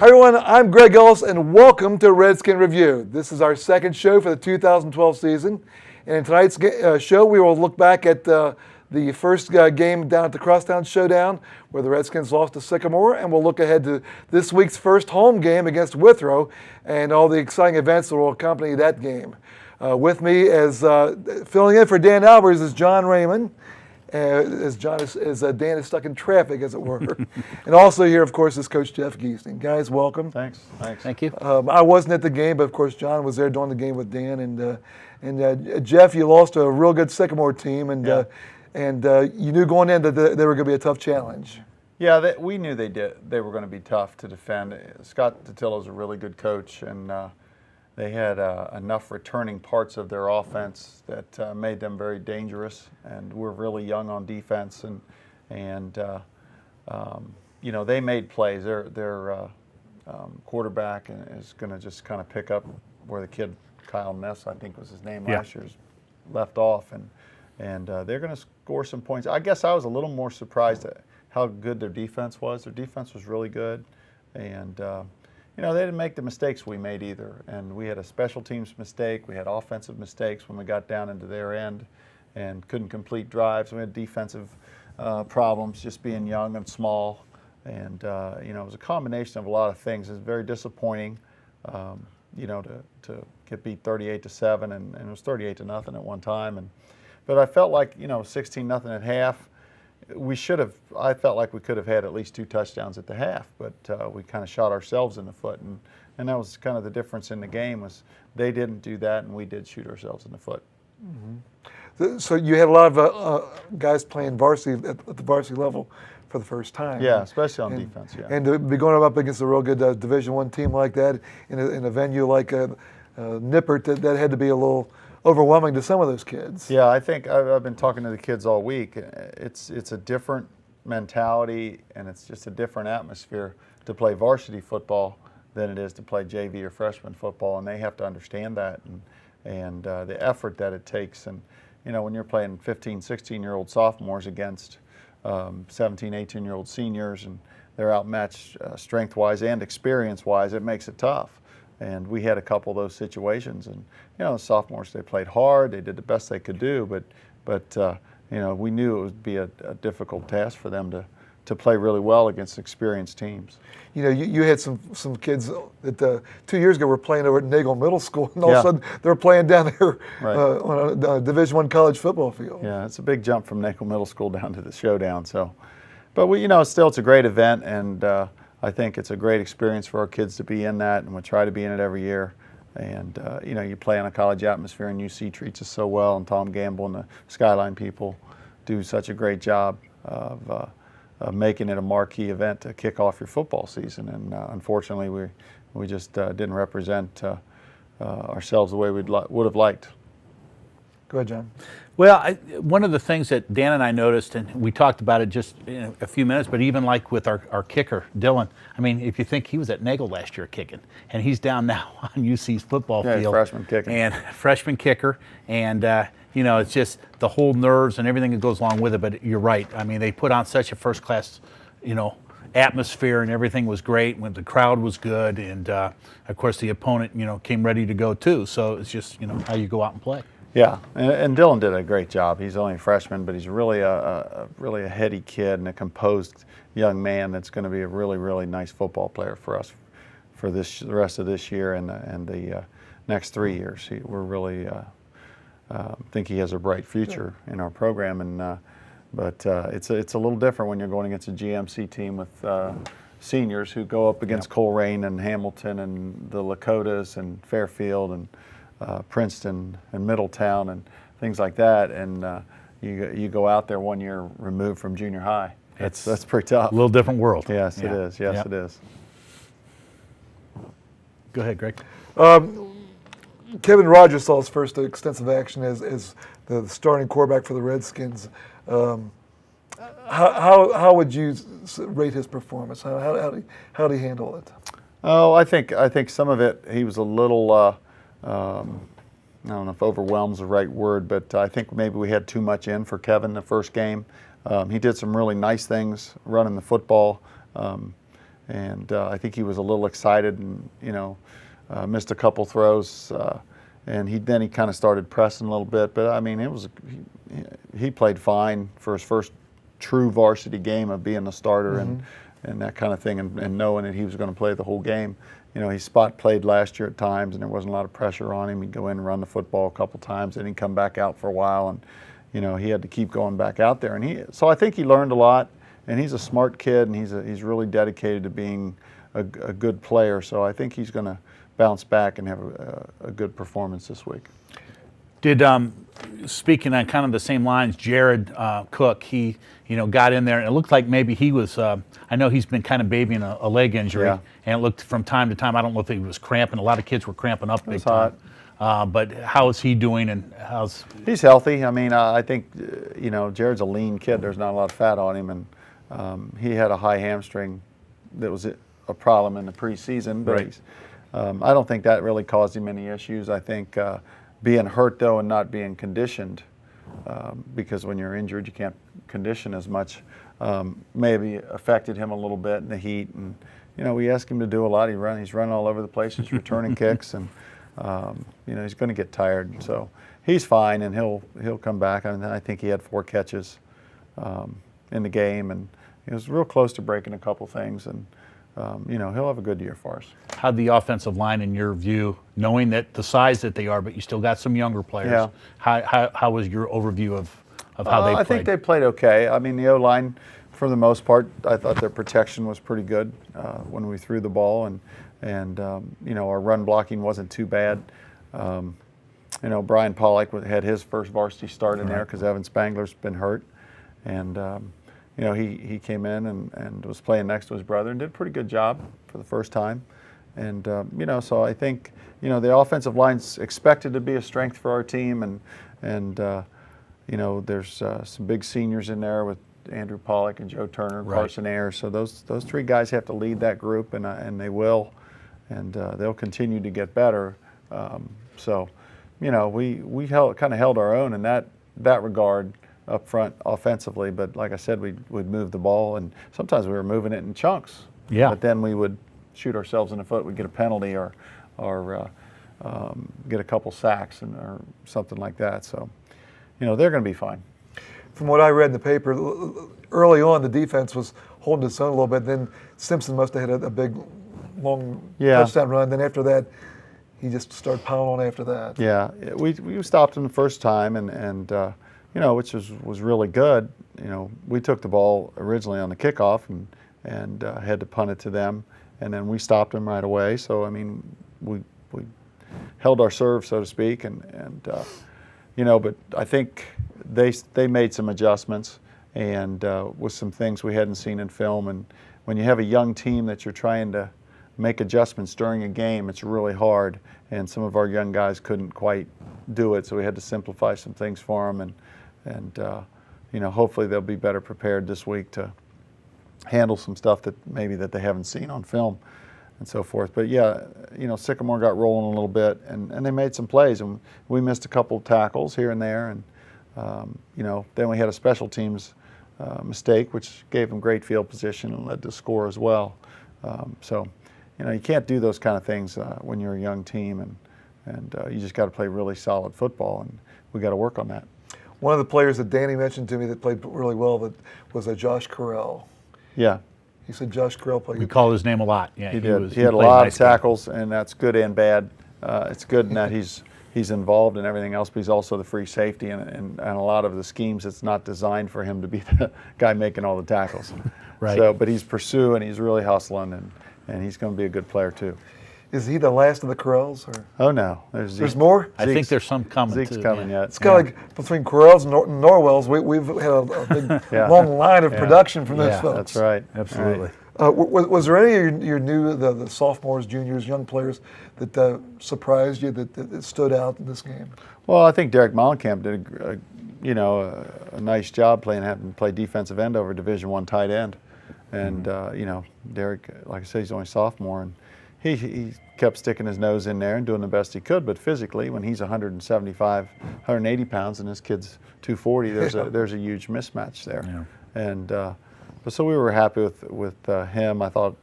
Hi everyone, I'm Greg Ellis and welcome to Redskin Review. This is our second show for the 2012 season. And in tonight's show we will look back at the first game down at the Crosstown Showdown where the Redskins lost to Sycamore, and we'll look ahead to this week's first home game against Withrow and all the exciting events that will accompany that game. With me as filling in for Dan Albers is John Raymond. As Dan is stuck in traffic, as it were. And also here, of course, is Coach Jeff Giesting. Guys, welcome. Thanks. Thank you. I wasn't at the game, but of course John was there doing the game with Dan. And Jeff, you lost to a real good Sycamore team, and you knew going in that they were going to be a tough challenge. Yeah, we knew they were going to be tough to defend. Scott Totillo's a really good coach, and they had enough returning parts of their offense that made them very dangerous. And we're really young on defense, and you know, they made plays. Their quarterback is going to just kind of pick up where the kid Kyle Ness, I think was his name last year's, left off, and they're going to score some points. I guess I was a little more surprised at how good their defense was. Their defense was really good, and you know, they didn't make the mistakes we made either. And we had a special teams mistake. We had offensive mistakes when we got down into their end and couldn't complete drives. We had defensive problems, just being young and small. And, you know, it was a combination of a lot of things. It was very disappointing, you know, to get beat 38-7, and it was 38-0 at one time. But I felt like, you know, 16-0 at half. I felt like we could have had at least 2 touchdowns at the half, but we kind of shot ourselves in the foot, and that was kind of the difference in the game. Was they didn't do that, and we did shoot ourselves in the foot. Mm-hmm. So you had a lot of guys playing varsity at the varsity level for the first time. Yeah, especially on defense. Yeah, and to be going up against a real good Division I team like that in a venue like Nippert, that had to be a little overwhelming to some of those kids. Yeah, I think I've been talking to the kids all week. It's a different mentality, and it's just a different atmosphere to play varsity football than it is to play JV or freshman football, and they have to understand that and the effort that it takes. And you know, when you're playing 15, 16-year-old sophomores against 17, 18-year-old seniors, and they're outmatched strength-wise and experience-wise, it makes it tough. And we had a couple of those situations, and you know, the sophomores, they played hard, they did the best they could do, but you know, we knew it would be a difficult task for them to play really well against experienced teams. You know, you had some kids that 2 years ago were playing over at Nagel Middle School, and all of a sudden they're playing down there on a Division I college football field. Yeah, it's a big jump from Nagel Middle School down to the Showdown. So, but you know, still, it's a great event, and I think it's a great experience for our kids to be in that, and we try to be in it every year. And you know, you play in a college atmosphere, and UC treats us so well, and Tom Gamble and the Skyline people do such a great job of making it a marquee event to kick off your football season. And unfortunately, we just didn't represent ourselves the way we would have liked. Go ahead, John. Well, one of the things that Dan and I noticed, and we talked about it just in a few minutes, but even like with our kicker, Dylan, I mean, if you think he was at Nagel last year kicking, and he's down now on UC's football field. Yeah, freshman kicking. And freshman kicker, and you know, it's just the whole nerves and everything that goes along with it, but you're right. I mean, they put on such a first-class, you know, atmosphere, and everything was great when the crowd was good, and of course the opponent, you know, came ready to go too, so it's just, you know, how you go out and play. Yeah, and Dylan did a great job. He's only a freshman, but he's really a heady kid and a composed young man that's going to be a really, really nice football player for us for the rest of this year and the next 3 years. We're really think he has a bright future in our program, and but it's a little different when you're going against a GMC team with seniors who go up against Coleraine and Hamilton and the Lakotas and Fairfield and Princeton and Middletown and things like that, and you go out there 1 year removed from junior high. That's pretty tough. A little different world. Yes, it is. Yes, it is. Go ahead, Greg. Kevin Rogers saw his first extensive action as the starting quarterback for the Redskins. How would you rate his performance? How did he handle it? Oh, I think some of it, he was a little. I don't know if overwhelm's the right word, but I think maybe we had too much in for Kevin the first game. He did some really nice things running the football. and I think he was a little excited and missed a couple throws, and then he kind of started pressing a little bit. But I mean, he played fine for his first true varsity game of being a starter and that kind of thing, and knowing that he was going to play the whole game. He spot played last year at times, and there wasn't a lot of pressure on him. He'd go in and run the football a couple times, and he'd come back out for a while, and he had to keep going back out there. And so I think he learned a lot, and he's a smart kid, and he's really dedicated to being a good player. So I think he's going to bounce back and have a good performance this week. Did speaking on kind of the same lines, Jared Cook, he got in there, and it looked like maybe he was. I know he's been kind of babying a leg injury, and it looked from time to time. I don't know if he was cramping. A lot of kids were cramping up big time. But how is he doing? And he's healthy. I mean, I think Jared's a lean kid. There's not a lot of fat on him, and he had a high hamstring that was a problem in the preseason. But I don't think that really caused him any issues. I think. Being hurt, though, and not being conditioned, because when you're injured, you can't condition as much, maybe affected him a little bit in the heat. And, we asked him to do a lot. He's running all over the place. He's returning kicks, and, he's going to get tired. So he's fine, and he'll come back. I mean, I think he had 4 catches in the game, and he was real close to breaking a couple things. And, he'll have a good year for us. How'd the offensive line, in your view, knowing that the size that they are, but you still got some younger players, how was your overview of how they played? I think they played okay. I mean, the O-line, for the most part, I thought their protection was pretty good when we threw the ball, and our run blocking wasn't too bad. Brian Pollock had his first varsity start in there because Evan Spangler's been hurt, and he came in and was playing next to his brother and did a pretty good job for the first time. And, so I think, the offensive line's expected to be a strength for our team. And there's some big seniors in there with Andrew Pollock and Joe Turner, Carson Ayers. So those 3 guys have to lead that group, and they will. And they'll continue to get better. We kind of held our own in that regard up front offensively, but like I said, we'd move the ball, and sometimes we were moving it in chunks. Yeah. But then we would shoot ourselves in the foot. We'd get a penalty or get a couple sacks or something like that. So, they're going to be fine. From what I read in the paper, early on the defense was holding its own a little bit. Then Simpson must have had a big, long touchdown run. Then after that, he just started pounding on after that. Yeah, we stopped him the first time, and which was really good. We took the ball originally on the kickoff and had to punt it to them, and then we stopped them right away. So I mean, we held our serve, so to speak, but I think they made some adjustments and with some things we hadn't seen in film. And when you have a young team that you're trying to make adjustments during a game, it's really hard. And some of our young guys couldn't quite do it, so we had to simplify some things for them. And hopefully they'll be better prepared this week to handle some stuff that they haven't seen on film and so forth. But yeah, Sycamore got rolling a little bit, and they made some plays, and we missed a couple of tackles here and there, and then we had a special teams mistake, which gave them great field position and led to score as well. You can't do those kind of things when you're a young team, and you just got to play really solid football, and we got to work on that. One of the players that Danny mentioned to me that played really well was Josh Carell. Yeah. He said Josh Carell played. We call his name a lot. Yeah, he did. He had a lot of tackles, and that's good and bad. It's good in that he's involved in everything else, but he's also the free safety, and a lot of the schemes, it's not designed for him to be the guy making all the tackles. Right. So, but he's pursuing, he's really hustling, and he's going to be a good player too. Is he the last of the Carells? Or? Oh no, there's more. I think there's some coming. Zeke's too, coming yet. It's kind of like between Carells and Norwells, we've had a big long line of production from those folks. That's right. Absolutely. Was there any of your new the sophomores, juniors, young players that surprised you that stood out in this game? Well, I think Derek Mollenkamp did a nice job having to play defensive end over Division I tight end, and Derek, like I said, he's only a sophomore, and he kept sticking his nose in there and doing the best he could. But physically, when he's 175, 180 pounds and this kid's 240, there's a huge mismatch there. Yeah. And but so we were happy with him. I thought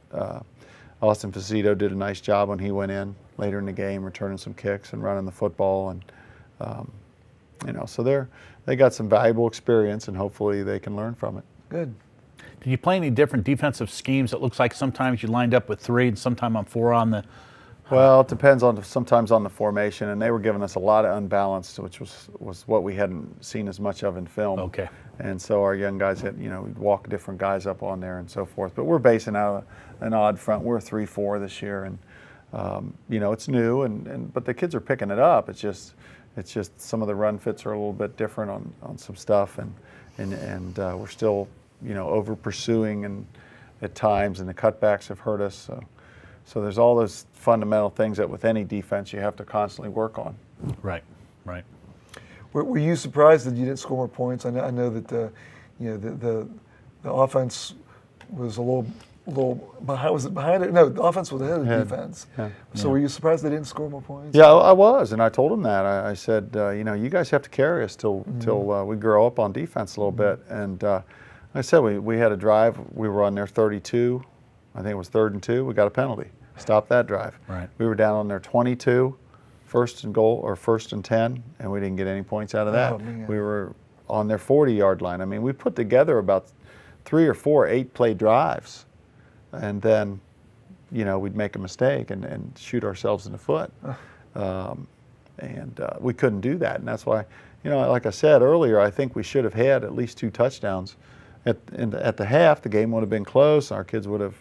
Austin Facito did a nice job when he went in later in the game, returning some kicks and running the football, and so they got some valuable experience, and hopefully they can learn from it. Good. Did you play any different defensive schemes? It looks like sometimes you lined up with 3 and sometimes on 4 on the. Well, it depends sometimes on the formation, and they were giving us a lot of unbalanced, which was what we hadn't seen as much of in film. Okay. And so our young guys had, we'd walk different guys up on there and so forth. But we're basing out an odd front. We're 3-4 this year, and it's new, but the kids are picking it up. It's just some of the run fits are a little bit different on some stuff, and we're still over pursuing and at times, and the cutbacks have hurt us. So there's all those fundamental things that with any defense you have to constantly work on. Right. Were you surprised that you didn't score more points? I know that the offense was a little behind. Was it behind it? No, the offense was ahead of the defense. Yeah. So were you surprised they didn't score more points? Yeah, I was, and I told them that. I said, you guys have to carry us till we grow up on defense a little bit. And I said we had a drive. We were on their 32. I think it was 3rd and 2. We got a penalty. Stopped that drive. Right. We were down on their 22, 1st and goal or 1st and 10, and we didn't get any points out of that. Oh, man. We were on their 40-yard line. I mean, we put together about 3 or 4 8-play drives, and then, we'd make a mistake and shoot ourselves in the foot. We couldn't do that, and that's why, like I said earlier, I think we should have had at least 2 touchdowns. At the half, the game would have been close. Our kids would have,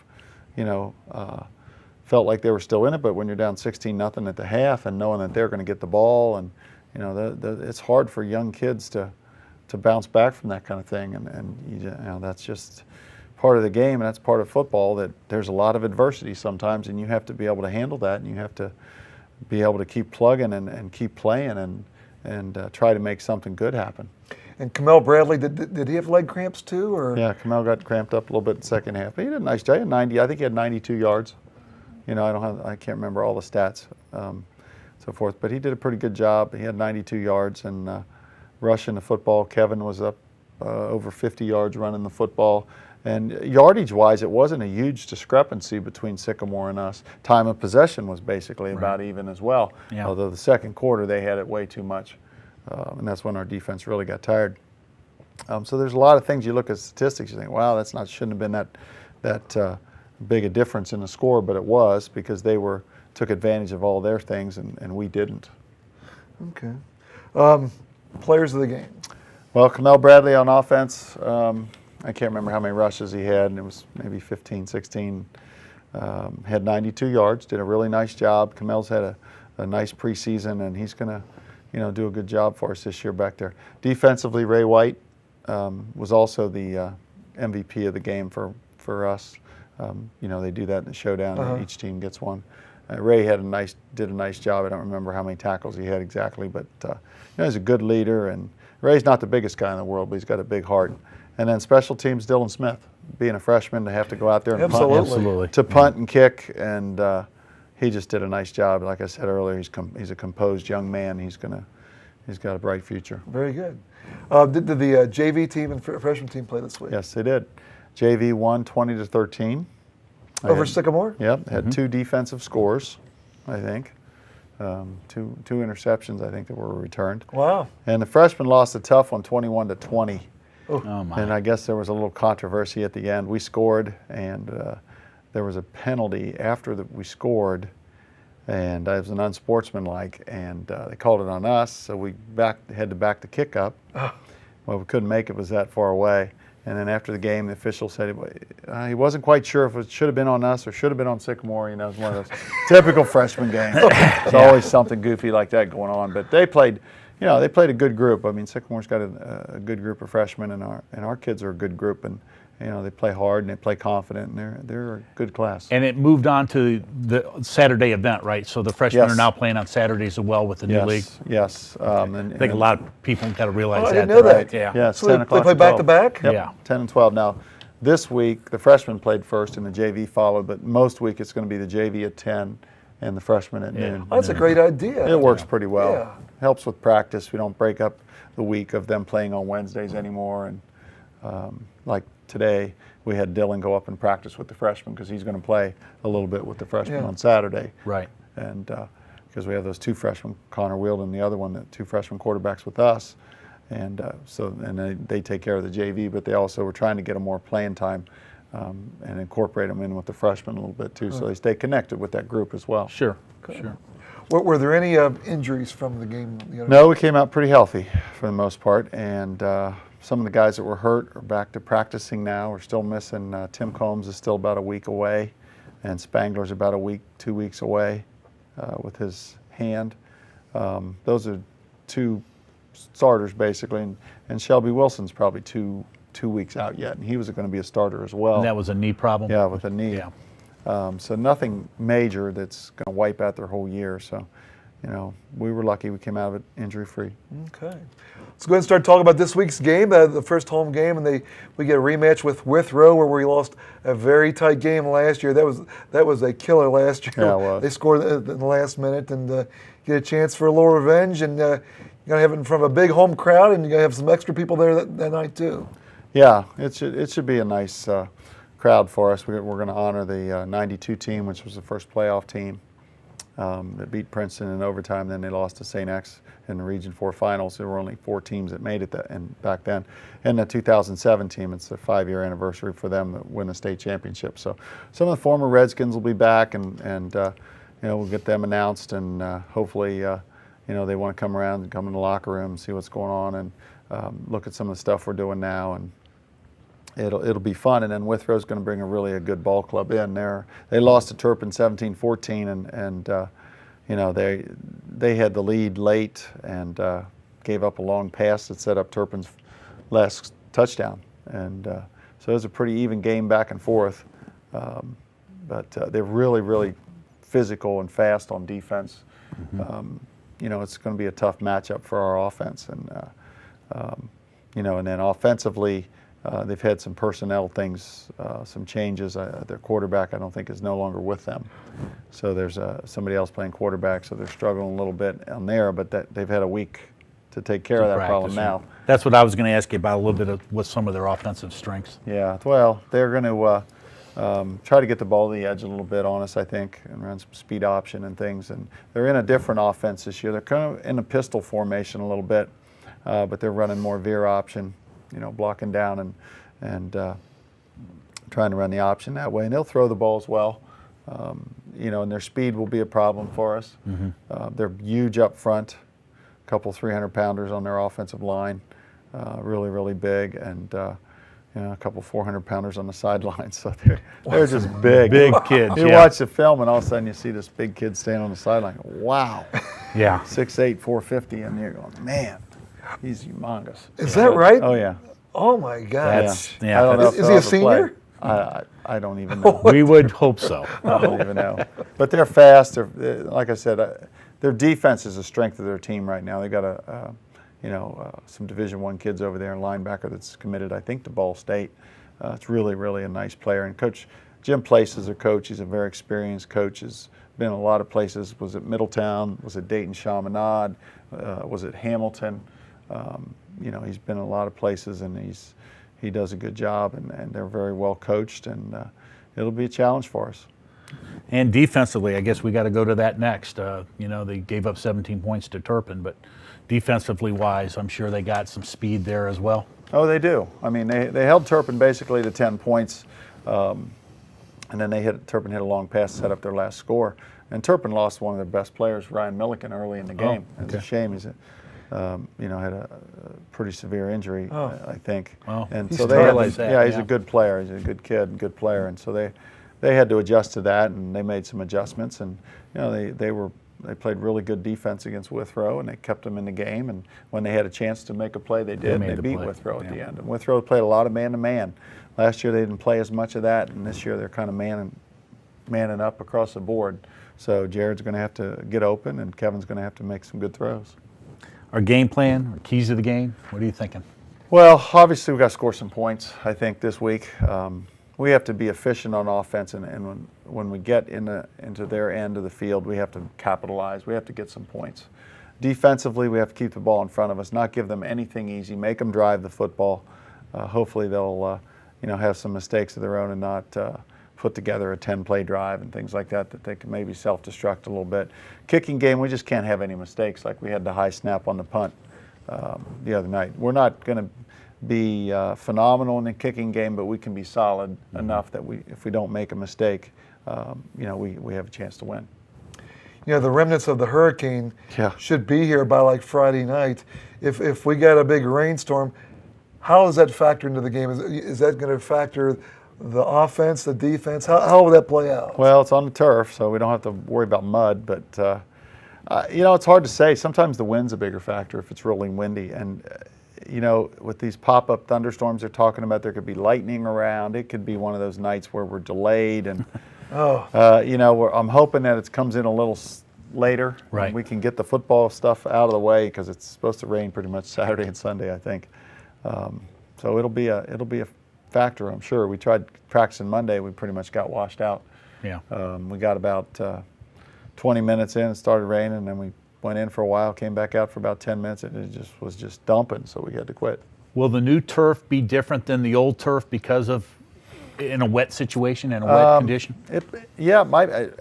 felt like they were still in it. But when you're down 16-0 at the half, and knowing that they're going to get the ball, and it's hard for young kids to bounce back from that kind of thing. And that's just part of the game, and that's part of football. That there's a lot of adversity sometimes, and you have to be able to handle that, and you have to be able to keep plugging and keep playing and try to make something good happen. And Kamel Bradley, did he have leg cramps too, or? Yeah, Kamel got cramped up a little bit in the second half. But he did a nice job. He had 90. I think he had 92 yards. I can't remember all the stats, so forth. But he did a pretty good job. He had 92 yards and rushing the football. Kevin was up over 50 yards running the football. And yardage-wise, it wasn't a huge discrepancy between Sycamore and us. Time of possession was basically about even as well. Yeah. Although the second quarter they had it way too much. And that's when our defense really got tired. So there's a lot of things you look at statistics, you think, wow, shouldn't have been that big a difference in the score, but it was because they took advantage of all their things and we didn't. Okay. Players of the game. Well, Kamel Bradley on offense, I can't remember how many rushes he had, and it was maybe 15, 16. Had 92 yards, did a really nice job. Kamel's had a nice preseason, and he's going to do a good job for us this year back there. Defensively, Ray White was also the MVP of the game for us. They do that in the showdown, and each team gets one. Ray did a nice job. I don't remember how many tackles he had exactly, but he's a good leader, and Ray's not the biggest guy in the world, but he's got a big heart. And then special teams, Dylan Smith, being a freshman, to have to go out there and punt and kick, and he just did a nice job. Like I said earlier, he's a composed young man. He's got a bright future. Very good. Did the JV team and freshman team play this week? Yes, they did. JV won 20-13. Over Sycamore? Yep, had 2 defensive scores, I think. Two interceptions, I think, that were returned. Wow. And the freshmen lost a tough one, 21-20. Oh my. And I guess there was a little controversy at the end. We scored, and there was a penalty after we scored, and it was an unsportsmanlike, and they called it on us, so we had to back the kick up. Well, we couldn't make it. It was that far away. And then after the game, the official said he wasn't quite sure if it should have been on us or should have been on Sycamore. It was one of those typical freshman games. There's always something goofy like that going on. But they played a good group. I mean, Sycamore's got a good group of freshmen, and our kids are a good group. And they play hard and they play confident, and they're a good class. And it moved on to the Saturday event, right? So the freshmen Yes. are now playing on Saturdays as well with the new league. Yes. I think a lot of people got to realize I that. didn't know that. Right? Yeah. Yeah, it's So 10 they o'clock play to 12. back-to-back? Yep, Yeah. 10 and 12. Now, this week, the freshmen played first and the JV followed, but most week it's going to be the JV at 10 and the freshmen at noon. Oh, that's a great idea. It works pretty well. Yeah. Helps with practice. We don't break up the week of them playing on Wednesdays anymore. And like today we had Dylan go up and practice with the freshmen because he's going to play a little bit with the freshmen on Saturday. Right. And because we have those 2 freshmen, Connor Wield and the other one, the 2 freshman quarterbacks with us. And they take care of the JV, but they also were trying to get them more playing time and incorporate them in with the freshmen a little bit too, so they stay connected with that group as well. Sure. Sure. Were there any injuries from the game? No, we came out pretty healthy for the most part, and some of the guys that were hurt are back to practicing now. We're still missing Tim Combs is still about a week away, and Spangler's about a week, 2 weeks away with his hand. Those are 2 starters basically, and Shelby Wilson's probably two weeks out yet, and he was going to be a starter as well. And that was a knee problem? Yeah, with a knee. Yeah. So nothing major that's going to wipe out their whole year. So, we were lucky we came out of it injury-free. Okay. Let's go ahead and start talking about this week's game, the first home game, and we get a rematch with Withrow, where we lost a very tight game last year. That was a killer last year. Yeah, it was. They scored in the last minute and get a chance for a little revenge, and you're going to have it in front of a big home crowd, and you're going to have some extra people there that night too. Yeah, it should be a nice crowd for us. We're going to honor the 92 team, which was the first playoff team that beat Princeton in overtime. Then they lost to St. X in the Region 4 finals. There were only 4 teams that made it back then. And the 2007 team, it's the 5-year anniversary for them to win a state championship. So some of the former Redskins will be back, and we'll get them announced, and hopefully they want to come around and come in the locker room and see what's going on, and look at some of the stuff we're doing now, and it'll be fun. And then Withrow's going to bring a good ball club in there. They lost to Turpin 17-14, and they had the lead late and gave up a long pass that set up Turpin's last touchdown, and so it was a pretty even game back and forth. But they're really, really physical and fast on defense. Mm-hmm. It's going to be a tough matchup for our offense, and and then offensively, they've had some personnel things, some changes. Their quarterback, I don't think, is no longer with them. So there's somebody else playing quarterback, so they're struggling a little bit on there, but they've had a week to take care of that problem now. That's what I was going to ask you about, a little bit of what some of their offensive strengths. Yeah, well, they're going to try to get the ball to the edge a little bit on us, I think, and run some speed option and things. And they're in a different offense this year. They're kind of in a pistol formation a little bit, but they're running more veer option, blocking down and trying to run the option that way. And they'll throw the ball as well, and their speed will be a problem for us. Mm-hmm. They're huge up front, a couple 300-pounders on their offensive line, really, really big, and a couple 400-pounders on the sidelines. So they're just big. Big kids. You watch the film, and all of a sudden you see this big kid standing on the sideline. Wow. Yeah. 6'8", 450, and you're going, man, he's humongous. Is that right? Oh, yeah. Oh, my God. I don't know Is he a senior? I don't even know. We would hope so. I don't even know. But they're fast. They're like I said, their defense is the strength of their team right now. They got some Division I kids over there, and linebacker that's committed, I think, to Ball State. It's really, really a nice player. And Coach Jim Place is their coach. He's a very experienced coach. Has been a lot of places. Was at Middletown. Was at Dayton Chaminade. Was at Hamilton. He's been in a lot of places, and he does a good job, and they're very well coached, and it'll be a challenge for us. And defensively, I guess we got to go to that next. They gave up 17 points to Turpin, but defensively wise, I'm sure they got some speed there as well. Oh, they do. I mean, they held Turpin basically to 10 points, and then Turpin hit a long pass to set up their last score. And Turpin lost one of their best players, Ryan Milliken, early in the game. Oh, okay. It's a shame. He's had a pretty severe injury, I think. Well, and he's so they he's yeah. a good player. He's a good kid, good player, and so they had to adjust to that, and they made some adjustments, and they played really good defense against Withrow, and they kept them in the game. And when they had a chance to make a play, they did. They beat Withrow at the end. And Withrow played a lot of man-to-man. Last year they didn't play as much of that, and this year they're kind of manning up across the board. So Jared's going to have to get open, and Kevin's going to have to make some good throws. Our game plan, our keys to the game, what are you thinking? Well, obviously we've got to score some points, I think, this week. We have to be efficient on offense, and when we get into their end of the field, we have to capitalize. We have to get some points. Defensively, we have to keep the ball in front of us, not give them anything easy, make them drive the football. Hopefully they'll have some mistakes of their own and not put together a 10-play drive and things like that they can maybe self-destruct a little bit. Kicking game, we just can't have any mistakes like we had the high snap on the punt the other night. We're not going to be phenomenal in the kicking game, but we can be solid enough that if we don't make a mistake, we have a chance to win. The remnants of the hurricane should be here by like Friday night. If we get a big rainstorm, how does that factor into the game? Is that going to factor the offense, the defense? How will that play out? Well, it's on the turf, so we don't have to worry about mud. But it's hard to say. Sometimes the wind's a bigger factor if it's really windy. And with these pop-up thunderstorms they're talking about, there could be lightning around. It could be one of those nights where we're delayed and. I'm hoping that it comes in a little later. Right. And we can get the football stuff out of the way because it's supposed to rain pretty much Saturday and Sunday, I think. So it'll be a factor, I'm sure. We tried practicing Monday. We pretty much got washed out. Yeah. We got about 20 minutes in. It started raining, and then we went in for a while, came back out for about 10 minutes, and it was just dumping, so we had to quit. Will the new turf be different than the old turf because of in a wet situation, in a wet condition?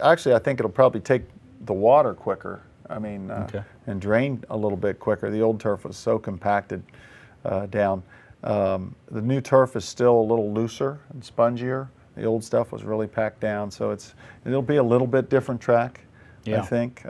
Actually, I think it'll probably take the water quicker. And drain a little bit quicker. The old turf was so compacted down. The new turf is still a little looser and spongier. The old stuff was really packed down, so it'll be a little bit different track, I think,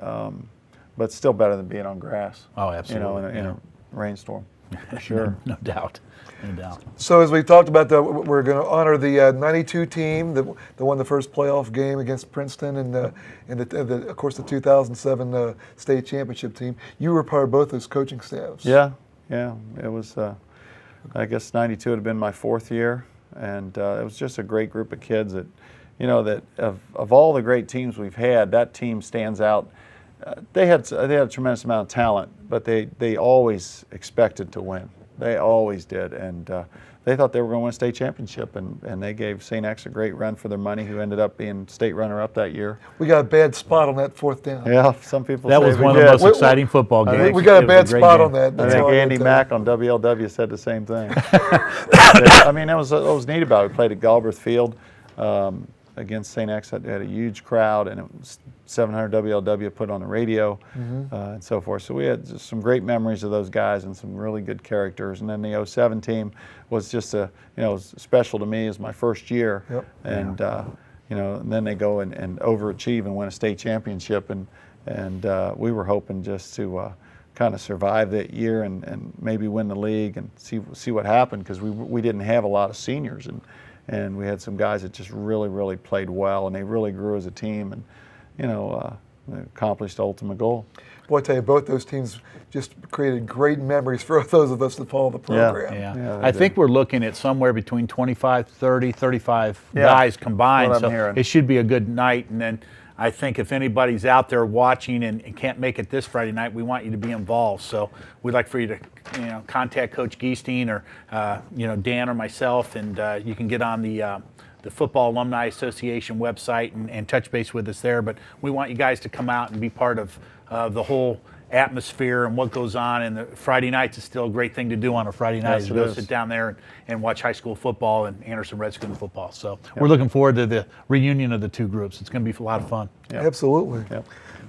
but still better than being on grass. Oh, absolutely. In a rainstorm, for sure. No doubt. No doubt. So as we talked about, we're going to honor the '92 team that won the first playoff game against Princeton, and of course the 2007 state championship team. You were part of both those coaching staffs. Yeah. It was. I guess '92 had been my fourth year, and it was just a great group of kids that, that of all the great teams we've had, that team stands out. They had a tremendous amount of talent, but they always expected to win. They always did, and they thought they were going to win a state championship, and they gave St. X a great run for their money, who ended up being state runner-up that year. We got a bad spot on that fourth down. Yeah, some people that say was one of the most exciting football games. We got a bad spot on that. I think Andy Mack on WLW said the same thing. That was neat about it. We played at Galbraith Field against St. X. Had a huge crowd, and it was 700 WLW put on the radio, and so forth. So we had just some great memories of those guys and some really good characters. And then the '07 team was just it was special to me as my first year. Yep. And and then they go and overachieve and win a state championship, and we were hoping just to kind of survive that year and maybe win the league and see what happened, because we didn't have a lot of seniors, and we had some guys that just really played well, and they really grew as a team, and accomplished the ultimate goal. Boy, I tell you, both those teams just created great memories for those of us that follow the program. Yeah. I think we're looking at somewhere between 25, 30, 35 guys combined. That's what I'm so hearing. It should be a good night. And then I think if anybody's out there watching and can't make it this Friday night, we want you to be involved. So we'd like for you to contact Coach Giesting or Dan or myself, and you can get on the Football Alumni Association website and touch base with us there. But we want you guys to come out and be part of the whole atmosphere and what goes on. And the Friday nights is still a great thing to do on a Friday night. Yes, is go sit down there and watch high school football and Anderson Redskin football. So we're looking forward to the reunion of the two groups. It's going to be a lot of fun. Yep. Absolutely. Yep.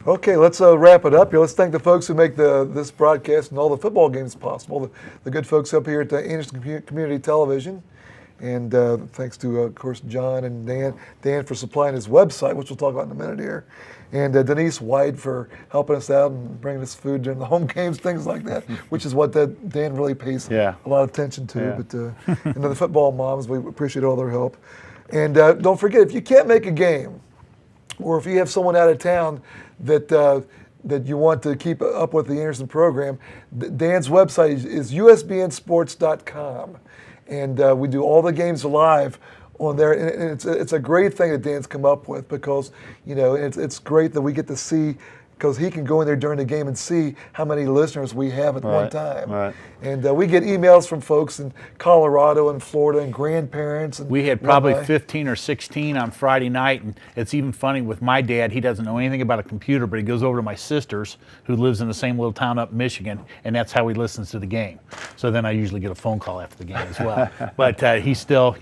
Okay, let's wrap it up here. Let's thank the folks who make this broadcast and all the football games possible. The good folks up here at Anderson Community Television. And thanks to, of course, John and Dan for supplying his website, which we'll talk about in a minute here. And Denise White for helping us out and bringing us food during the home games, things like that, which is what Dan really pays a lot of attention to. Yeah. But and the football moms, we appreciate all their help. And don't forget, if you can't make a game, or if you have someone out of town that you want to keep up with the Anderson program, Dan's website is usbnsports.com. And we do all the games live on there, and it's a great thing that Dan's come up with, because it's great that we get to see because he can go in there during the game and see how many listeners we have at one time. Right. And we get emails from folks in Colorado and Florida and grandparents. And we had probably whatnot. 15 or 16 on Friday night, and it's even funny with my dad. He doesn't know anything about a computer, but he goes over to my sister's, who lives in the same little town up in Michigan, and that's how he listens to the game. So then I usually get a phone call after the game as well. But he still,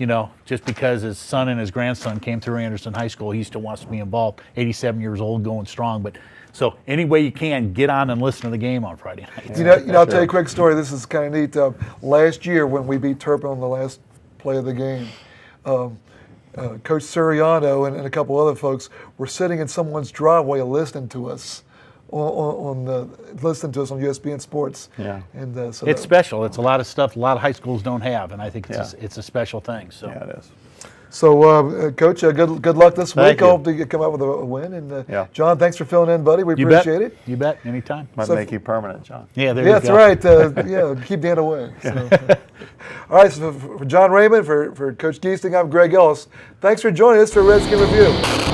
just because his son and his grandson came through Anderson High School, he still wants to be involved. 87 years old, going strong. But so any way you can, get on and listen to the game on Friday night. I'll tell you a quick story. This is kind of neat. Last year when we beat Turpin on the last play of the game, Coach Suriano and a couple other folks were sitting in someone's driveway listening to us listening to us on USBN Sports. Yeah. And so It's special. It's a lot of stuff a lot of high schools don't have, and I think it's a special thing. So. Yeah, it is. So, Coach, good luck this week. Thank I you. hope you come out with a win. And Yeah. John, thanks for filling in, buddy. We You appreciate bet. it. You bet. Anytime. Might So- make you permanent, John. Yeah, there Yeah, you that's go. right. Keep Dan away. So. All right, so for John Raymond, for Coach Giesting, I'm Greg Ellis. Thanks for joining us for Redskin Review.